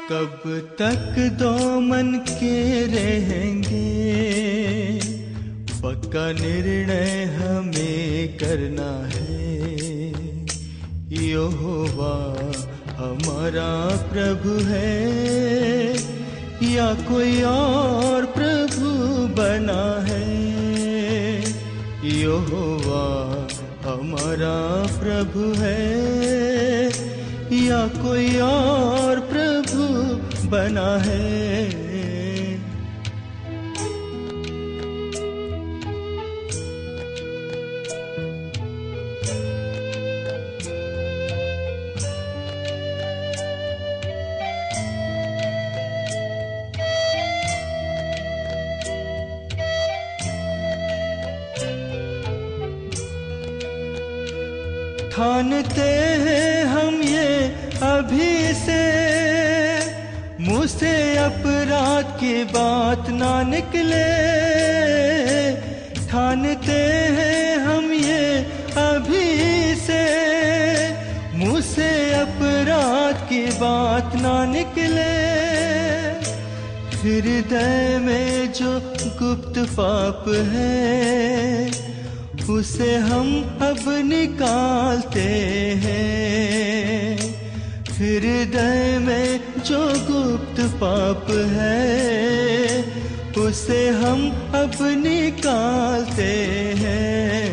कब तक दो मन के रहेंगे, पक्का निर्णय हमें करना है। यहोवा हमारा प्रभु है या कोई और प्रभु बना है। यहोवा हमारा प्रभु है या कोई और प्रभु बना है। ठानते हैं हम ये अभी से, मुँह से अपराध की बात ना निकले। ठानते हैं हम ये अभी से, मुँह से अपराध की बात ना निकले। हृदय में जो गुप्त पाप है उसे हम अब निकालते हैं। हृदय में जो गुप्त पाप है उसे हम अब निकालते हैं।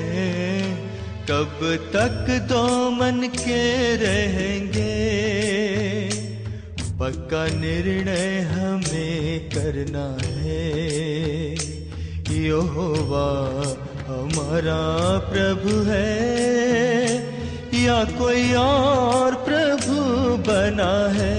कब तक दो मन के रहेंगे, पक्का निर्णय हमें करना है। यहोवा हमारा प्रभु है या कोई और प्रभु बना है।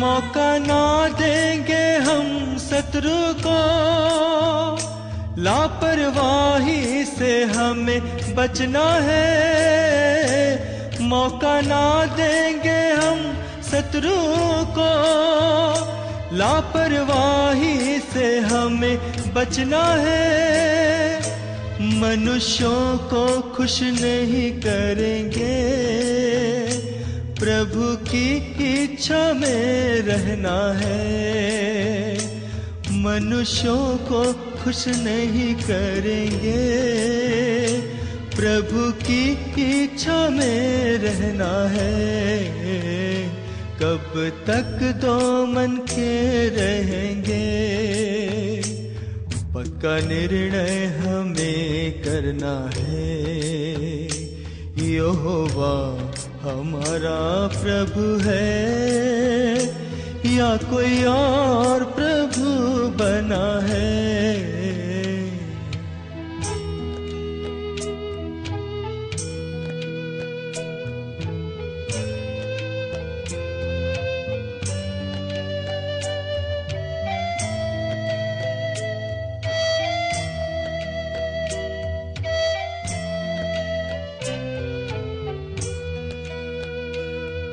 मौका ना देंगे हम शत्रु को, लापरवाही से हमें बचना है। मौका ना देंगे हम शत्रु को, लापरवाही से हमें बचना है। मनुष्यों को खुश नहीं करेंगे, प्रभु की इच्छा में रहना है। मनुष्यों को खुश नहीं करेंगे, प्रभु की इच्छा में रहना है। कब तक दो मन के रहेंगे, पक्का निर्णय हमें करना है। यहोवा हमारा प्रभु है या कोई और प्रभु बना है।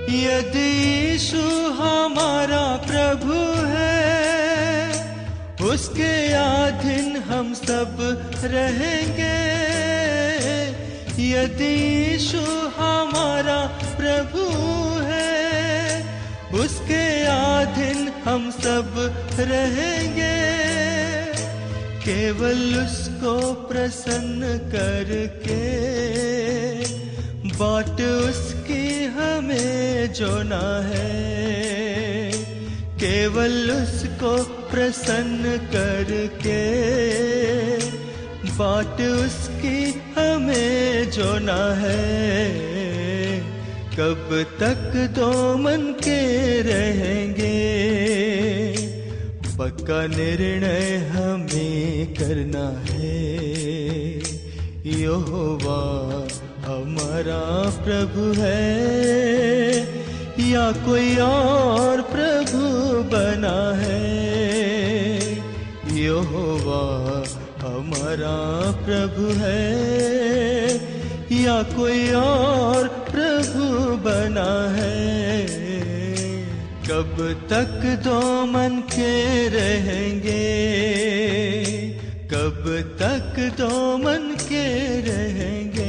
यदि यीशु हमारा प्रभु है, उसके अधीन हम सब रहेंगे। यदि यीशु हमारा प्रभु है, उसके अधीन हम सब रहेंगे। केवल उसको प्रसन्न करके बाट उसकी हमें जोना है। केवल उसको प्रसन्न करके बाट उसकी हमें जोना है। कब तक दो मन के रहेंगे, पक्का निर्णय हमें करना है। यहोवा हमारा प्रभु है या कोई और प्रभु बना है। यहोवा हमारा प्रभु है या कोई और प्रभु बना है। कब तक दो मन के रहेंगे, कब तक दो मन के रहेंगे।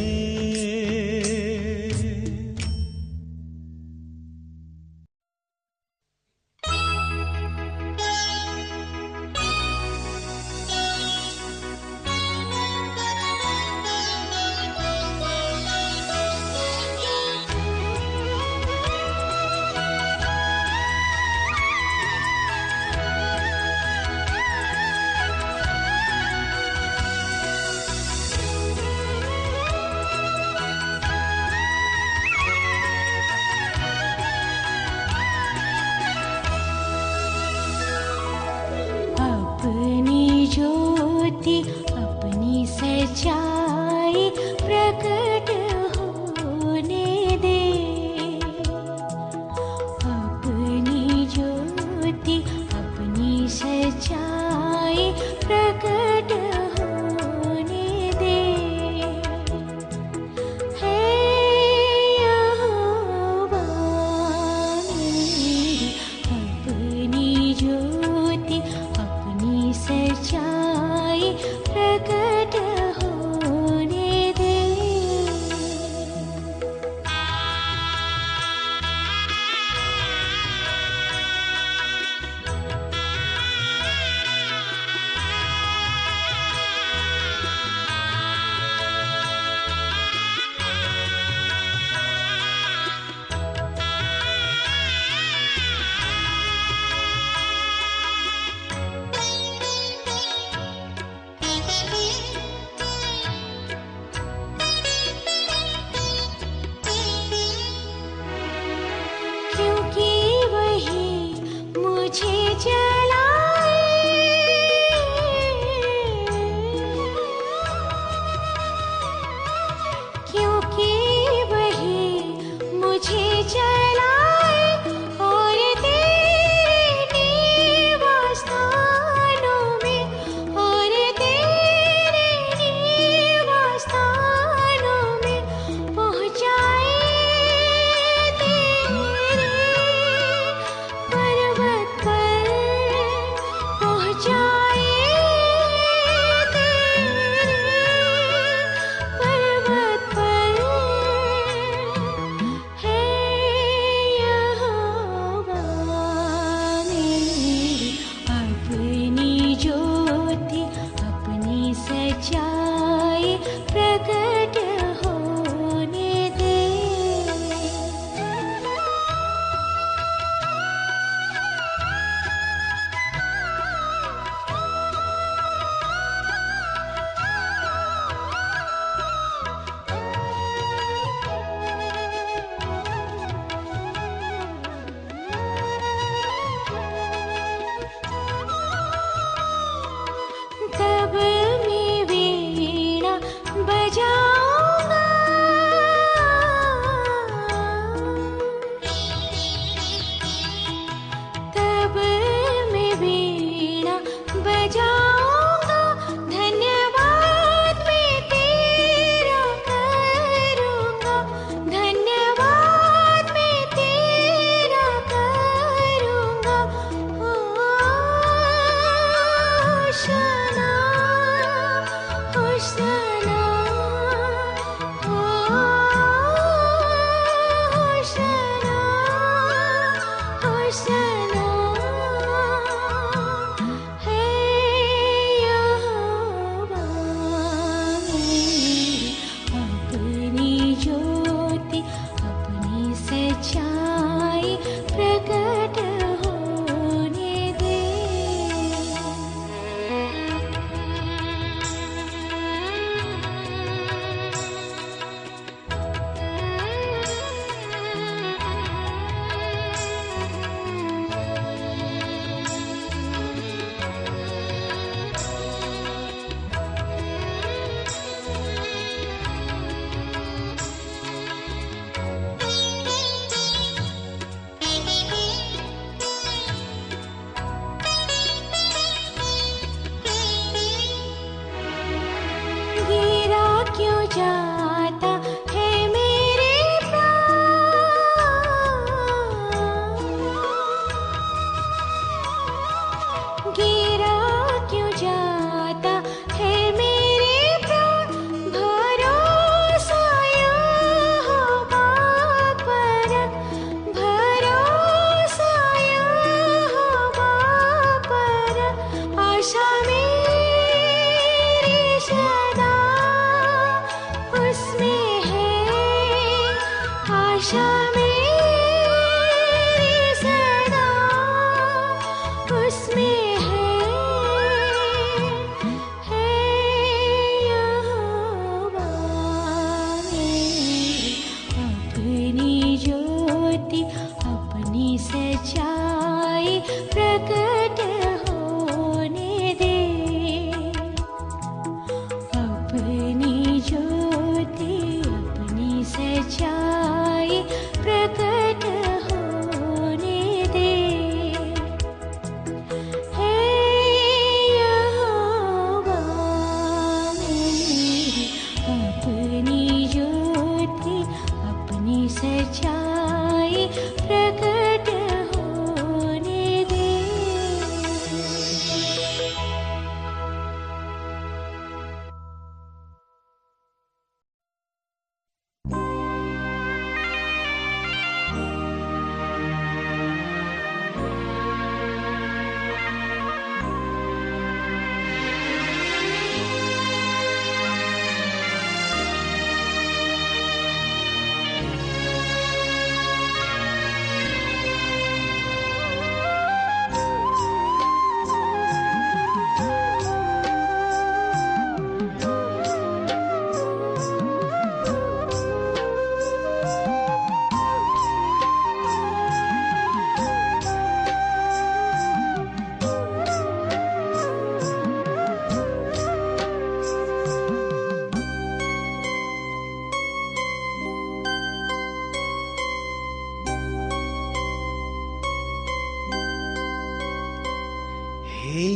हे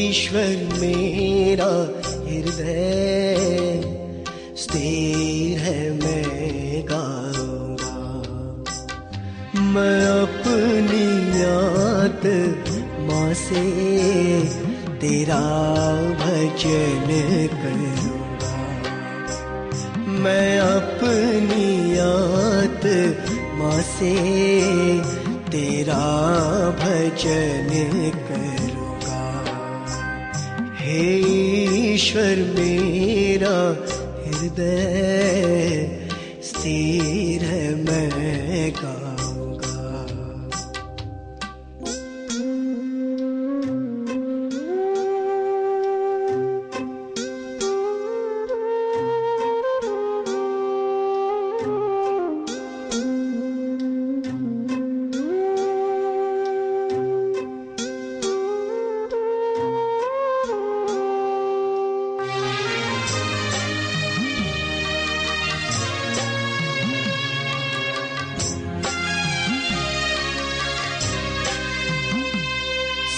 ईश्वर मेरा हृदय स्थिर है, मैं गाऊंगा। मैं अपनी आत्मा से तेरा भजन करूंगा। मैं अपनी आत्मा से तेरा भजन करूंगा। हे ईश्वर मेरा हृदय स्थिर है, मैं गाऊंगा।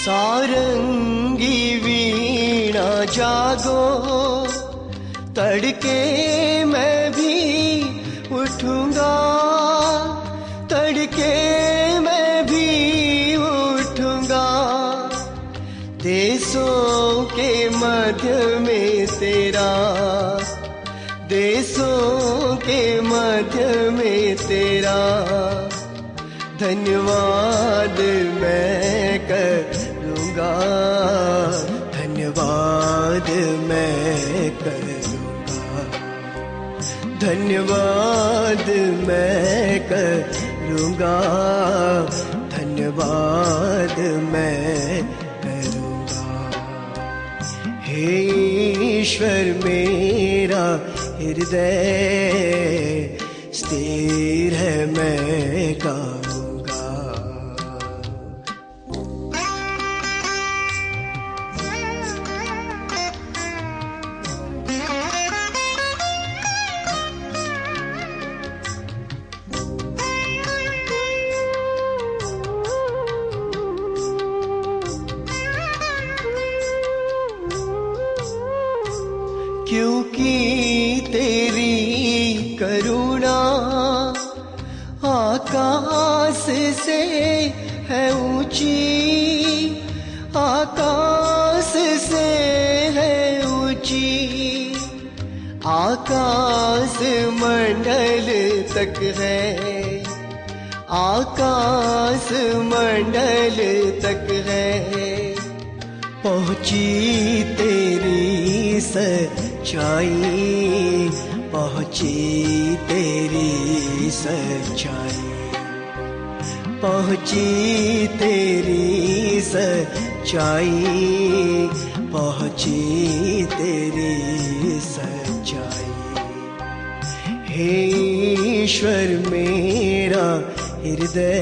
सारंगी वीणा जागो, तड़के मैं भी उठूंगा। तड़के मैं भी उठूंगा। देशों के मध्य में तेरा, देशों के मध्य में तेरा धन्यवाद मैं करूंगा। धन्यवाद मैं करूंगा। धन्यवाद मैं करूंगा। धन्यवाद मैं करूंगा। हे ईश्वर मेरा हृदय स्थिर है, मैं गाऊंगा। क्योंकि तेरी करुणा आकाश से है ऊंची, आकाश से है ऊंची। आकाश मंडल तक है, आकाश मंडल तक है। पहुंची तेरी सच्चाई, पहुंची तेरी सच्चाई। पहुंची तेरी सच्चाई, पहुंची तेरी सच्चाई। हे ईश्वर मेरा हृदय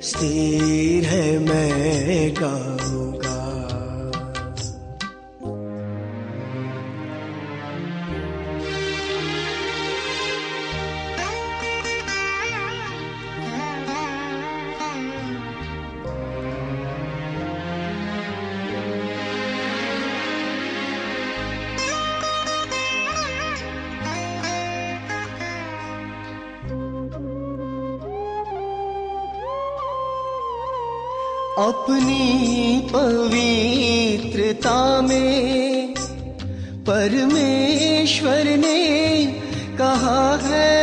स्थिर है, मैं गाऊंगा। अपनी पवित्रता में परमेश्वर ने कहा है,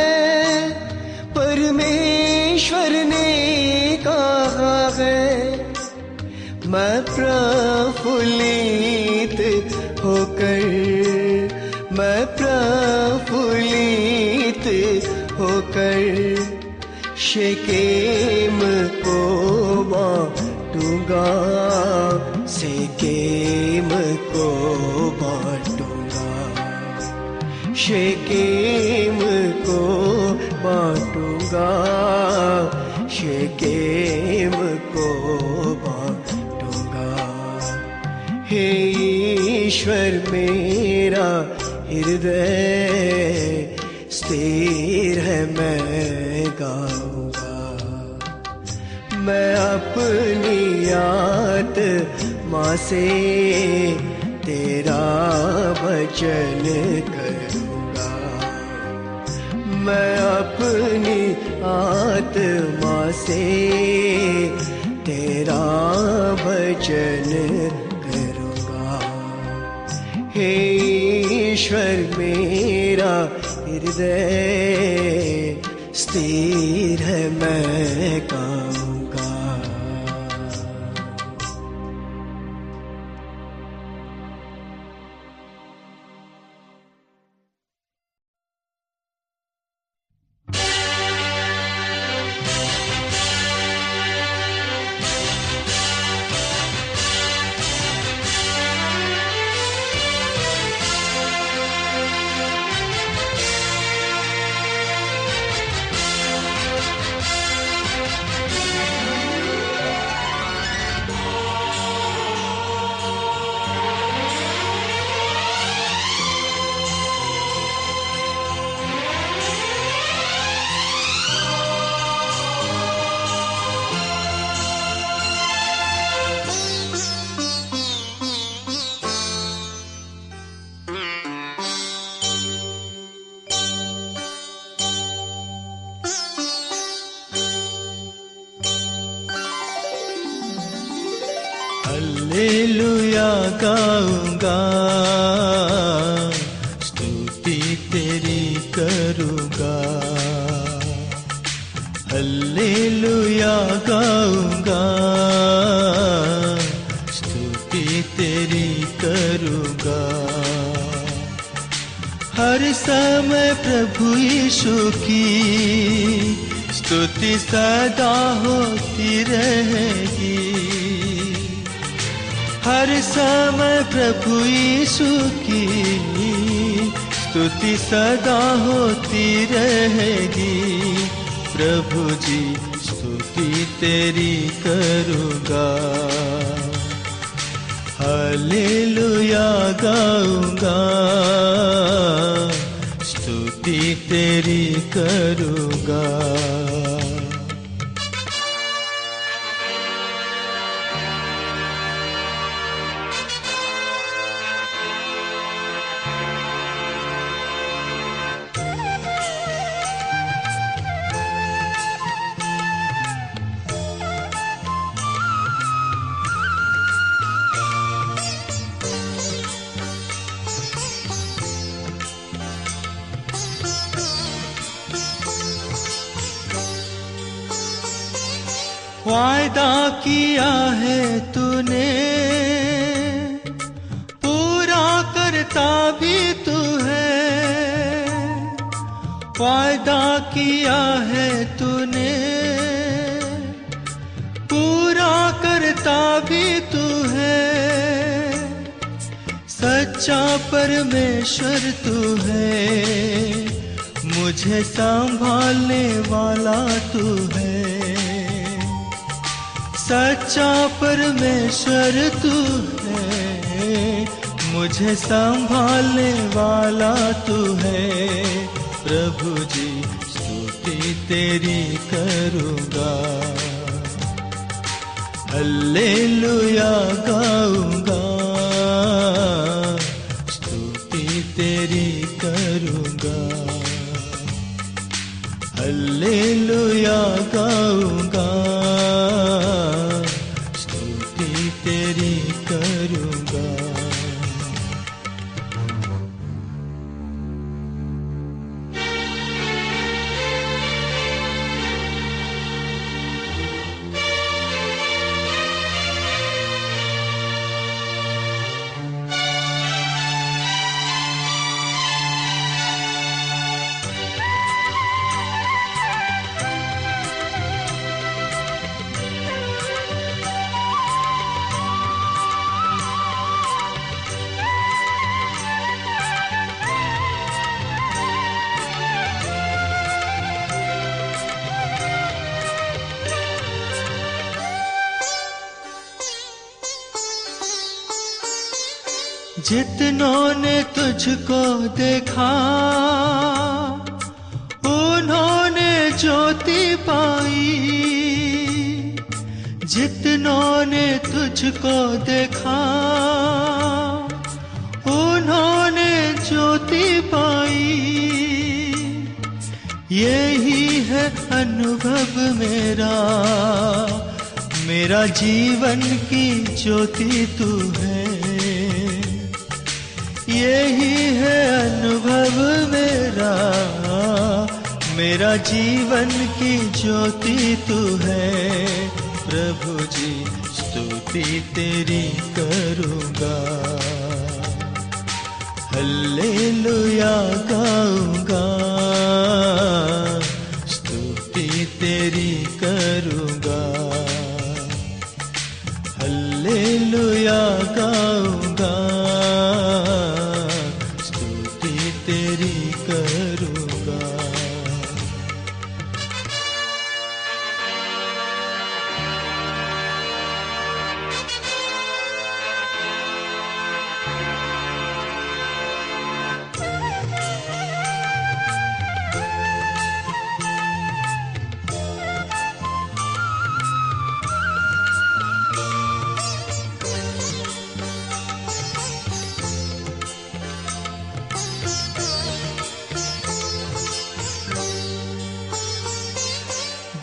परमेश्वर ने कहा है। मैं प्रफुल्लित होकर, मैं प्रफुल्लित होकर शेकेम को बांटूंगा, शेकेम को बांटूंगा, शेकेम को बांटूंगा, शेकेम को बांटूंगा। हे ईश्वर मेरा हृदय स्थिर है, मैं गाऊंगा। मैं अपनी आत्मा से तेरा भजन करूँगा। मैं अपनी आत्मा से तेरा भजन करूँगा। हे ईश्वर मेरा हृदय स्थिर है, मैं गाऊंगा। हालेलुया गाऊंगा, स्तुति तेरी करूंगा। हालेलुया गाऊंगा, स्तुति तेरी करूंगा। हर समय प्रभु यीशु की स्तुति सदा होती रहेगी। हर समय प्रभु यीशु की स्तुति सदा होती रहेगी। प्रभु जी स्तुति तेरी करूँगा। हालेलुया गाऊंगा, स्तुति तेरी करूँगा। वायदा किया है तूने, पूरा करता भी तू है। वायदा किया है तूने, पूरा करता भी तू है। सच्चा परमेश्वर तू है, मुझे संभालने वाला तू है। सच्चा परमेश्वर तू है, मुझे संभालने वाला तू है। प्रभु जी स्तुति तेरी करूँगा। हालेलुया गाऊंगा, स्तुति तेरी करूँगा। हालेलुया गाऊंगा, तेरी करूँगा। जितनों ने तुझको देखा, उन्होंने ज्योति पाई। जितनों ने तुझको देखा उन्होंने ज्योति पाई। यही है अनुभव मेरा, मेरा जीवन की ज्योति तू है। यही है अनुभव मेरा, मेरा जीवन की ज्योति तू है। प्रभु जी स्तुति तेरी करूँगा, हल्लेलुया गाऊँगा। स्तुति तेरी करूँगा, हल्लेलुया गाऊँगा। स्तुति तेरी करूँगा।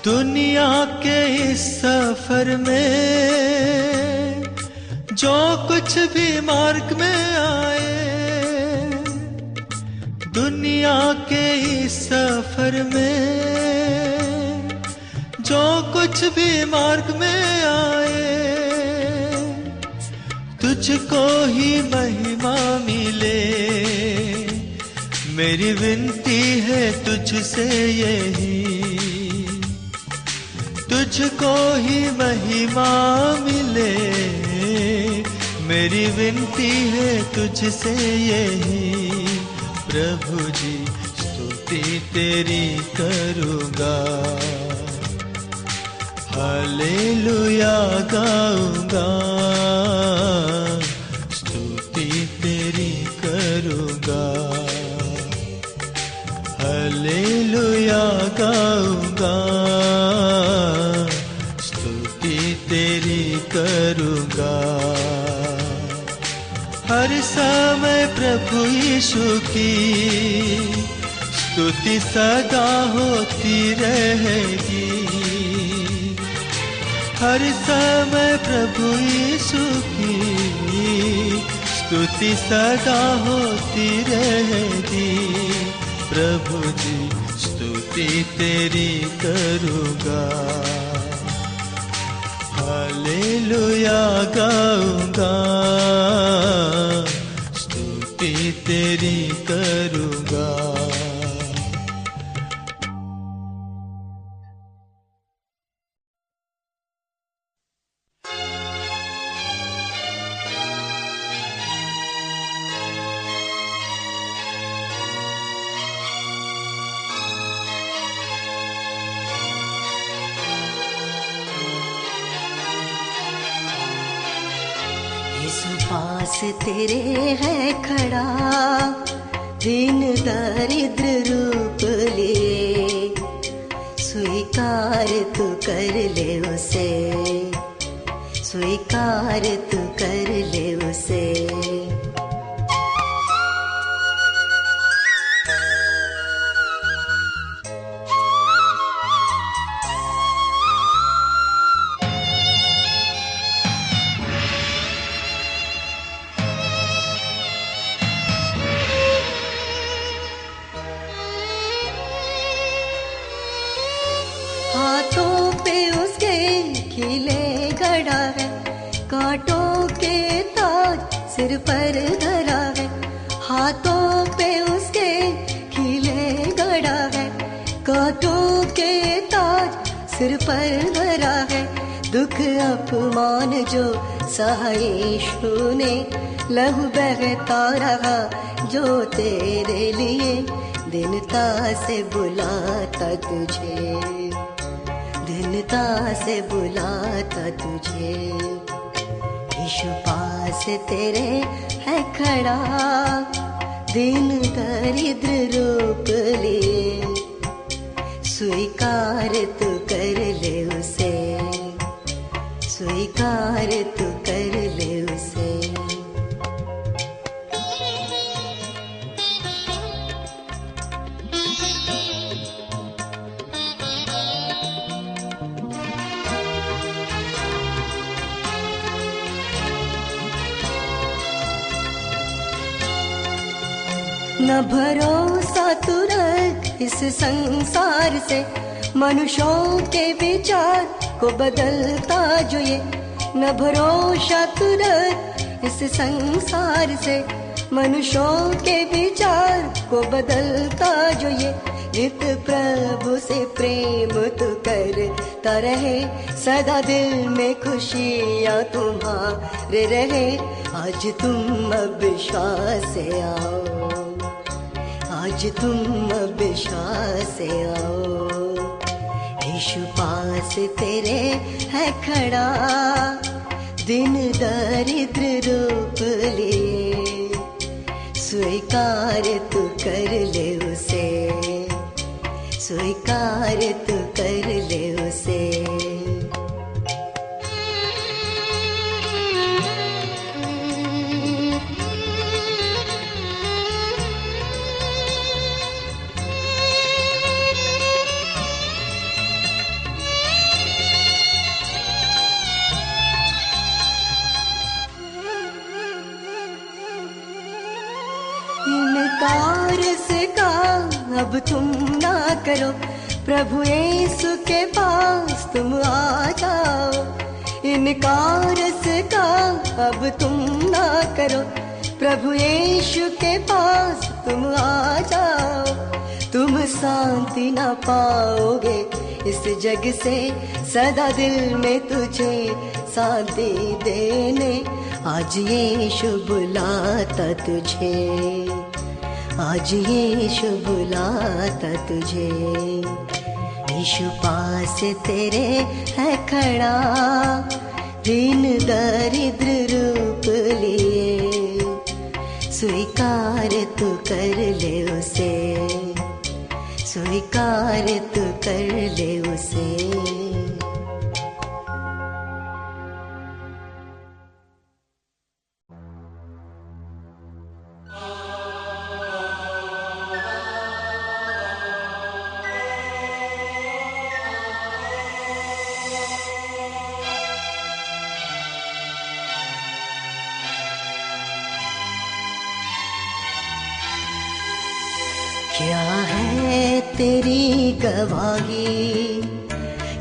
दुनिया के इस सफर में जो कुछ भी मार्ग में आए, दुनिया के इस सफर में जो कुछ भी मार्ग में आए, तुझको ही महिमा मिले। मेरी विनती है तुझसे यही, तुझको ही महिमा मिले। मेरी विनती है तुझसे यही। प्रभु जी स्तुति तेरी करूँगा, हालेलुया गाऊँगा। स्तुति तेरी करूँगा, हालेलुया गाऊँगा। तेरी करूँगा हर समय। प्रभु यीशु की स्तुति सदा होती रहेगी। हर समय प्रभु यीशु की स्तुति सदा होती रहेगी। प्रभु जी स्तुति तेरी करूँगा, हालेलुया गाऊँगा। स्तुति तेरी करूँगा। पास तेरे है खड़ा, दीन दरिद्र रूप लिए, स्वीकार तू कर ले उसे, स्वीकार तू कर ले उसे। हाथों पे उसके खिले गड़ा है, कांटों के ताज सिर पर धरा है। हाथों पे उसके खिले गड़ा है, कांटों के ताज सिर पर धरा है। दुख अपमान जो सहा यीशु ने, लहू बहता रहा जो तेरे लिए, दीनता से बुलाता तुझे, दीनता से बुलाता तुझे। यीशु पास तेरे है खड़ा, दीन दरिद्र रूप लिए, स्वीकार तू कर ले उसे, स्वीकार तू कर ले उसे। न भरोसा तू रख इस संसार से, मनुष्यों के विचार को बदलता जो ये। न भरोसा तू रख इस संसार से, मनुष्यों के विचार को बदलता जो ये। नित प्रभु से प्रेम तू करता रहे, सदा दिल में खुशियाँ तुम्हारे रहे। आज तुम अब विश्वास से आओ, आज तुम अब विश्वास से आओ। यीशु पास तेरे है खड़ा, दिन दरिद्र रूप लिए। स्वीकार तू कर ले उसे, स्वीकार तू कर ले उसे। इनकार से का अब तुम ना करो, प्रभु यीशु के पास तुम आ जाओ। इनकार से का अब तुम ना करो, प्रभु यीशु के पास तुम आ जाओ। तुम शांति ना पाओगे इस जग से, सदा दिल में तुझे शांति देने आज यीशु बुलाता तुझे, आज यीशु बुलाता तुझे। यीशु पास तेरे है खड़ा, दीन दरिद्र रूप लिए। स्वीकार तू कर ले उसे, स्वीकार तू कर ले उसे। क्या है तेरी गवाही,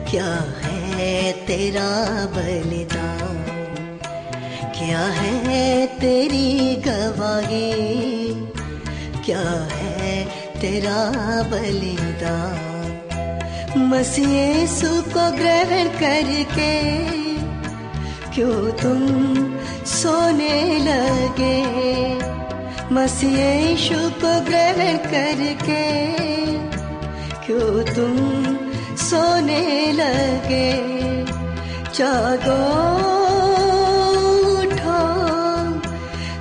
क्या है तेरा बलिदान, क्या है तेरी गवाही, क्या है तेरा बलिदान। मसीह यीशु को ग्रहण करके क्यों तुम सोने लगे, मसीह यीशु को ग्रहण करके क्यों तुम सोने लगे। जागो उठो,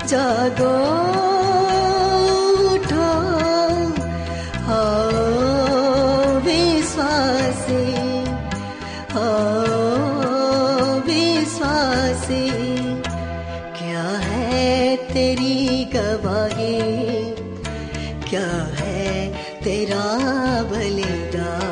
जागो उठो, आओ विश्वासी, आओ विश्वासी। क्या है तेरी गवाही, क्या है तेरा बलिदान।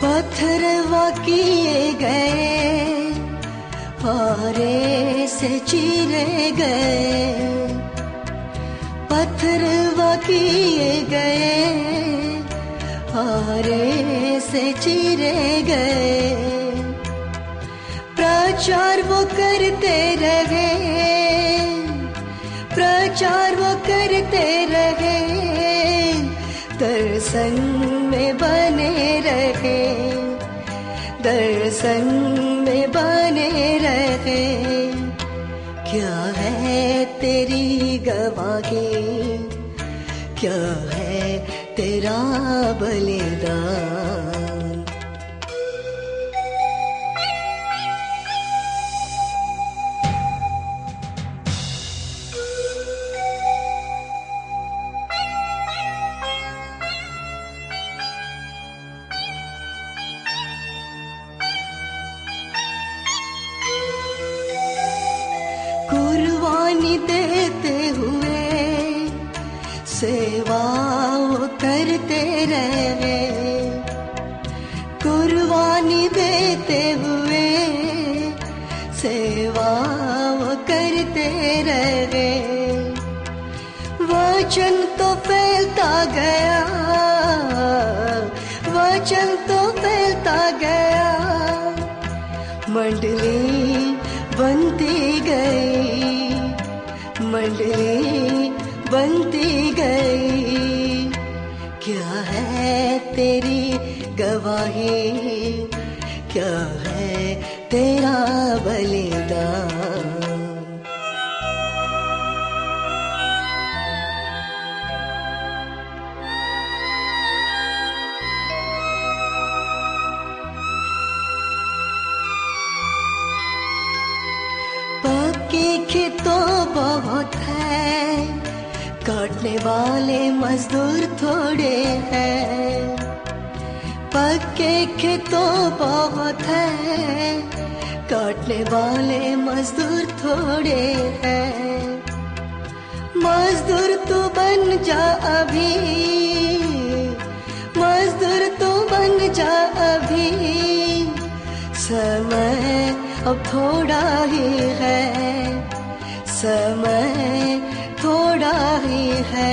पत्थरवा किए गए, फारे से चीरे गए, पत्थरवा किए गए, फारे से चीरे गए। प्रचार वो करते रहे, प्रचार वो करते रहे, दर्शन में बने रहे, दर्शन में बने रहे। क्या है तेरी गवाही, क्या है तेरा बलिदान। देते हुए सेवा वो करते रहे, कुर्बानी देते हुए सेवा वो करते रहे। वचन तो फैलता गया, वचन तो फैलता गया, मंडली बनती गई, मंडली बनती गई। क्या है तेरी गवाही, क्या है तेरा बलिदान। पक्के खेतों बहुत है, काटने वाले मजदूर थोड़े हैं। पक्के खेतों बहुत है, काटने वाले मजदूर थोड़े हैं। मजदूर तो बन जा अभी, मजदूर तो बन जा अभी, समय अब थोड़ा ही है, समय थोड़ा ही है।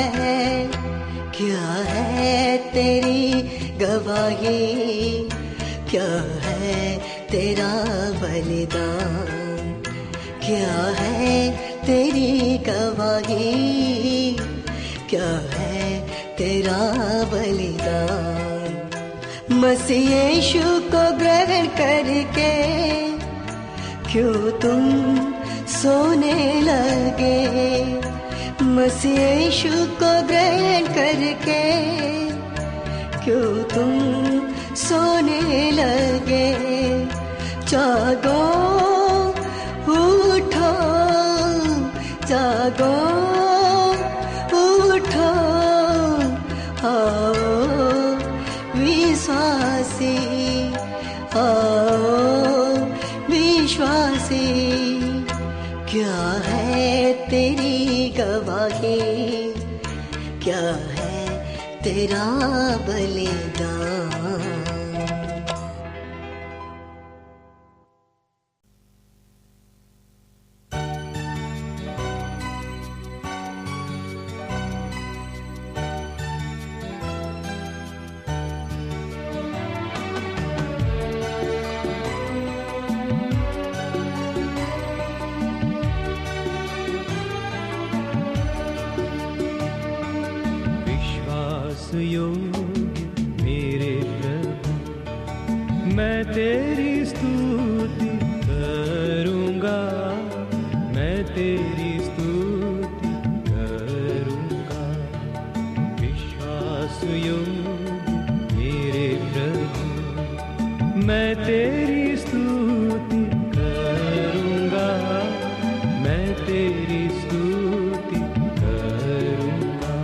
क्या है तेरी गवाही, क्या है तेरा बलिदान। क्या है तेरी गवाही, क्या है तेरा बलिदान। मसीह यीशु को ग्रहण करके क्यों तुम सोने लगे, मसीह यीशु को ग्रहण करके क्यों तुम सोने लगे। जागो उठो, जागो उठो, आओ विश्वासी, आओ विश्वासी। क्या है तेरी गवाही, क्या है तेरा बलिदान। मेरे प्रभु, मैं तेरी स्तुति करूँगा, मैं तेरी स्तुति करूँगा। विश्वास योग्य मेरे प्रभु, मैं तेरी स्तुति करूँगा, मैं तेरी स्तुति करूँगा।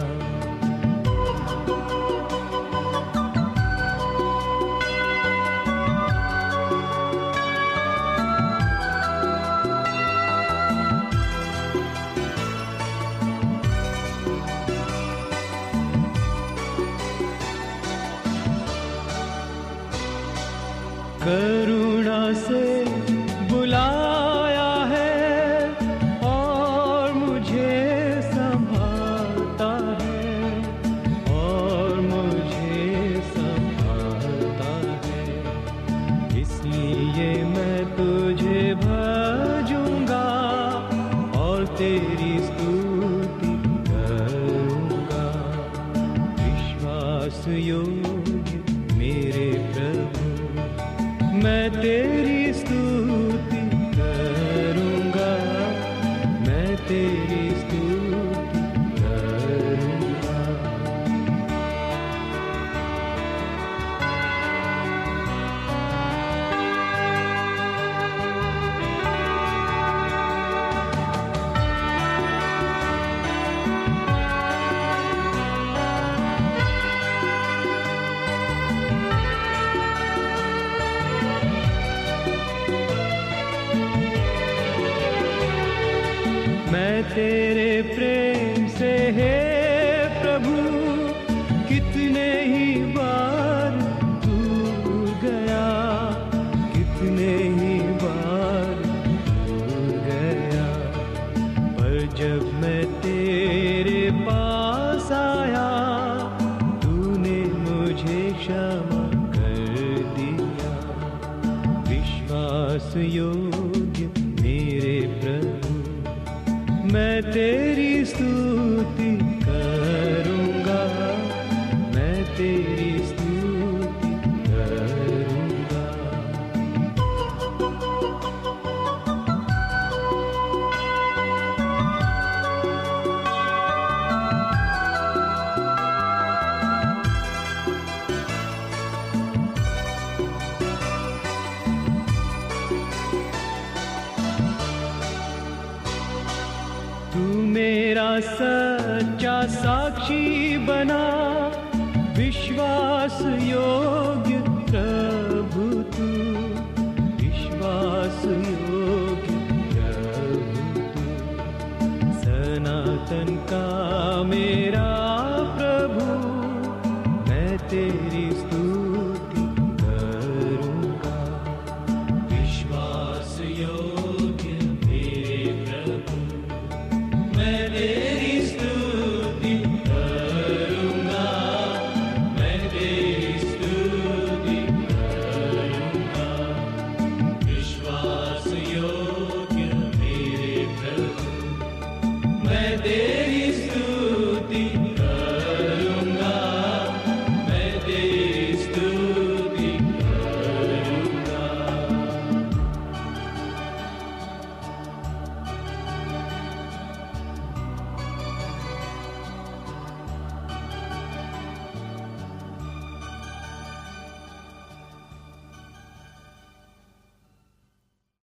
मैं तेरे प्रेम से है प्रभु कितने ही बार दूर गया, कितने ही बार दूर गया, पर जब मैं तेरे पास आया तूने मुझे क्षमा कर दिया। विश्वास योग्य मेरे प्रभु मैं तेरी स्तुति करूँगा, मैं तेरी स्तुति करूँगा। तू मेरा सच्चा साक्षी बना, विश्वास योग्य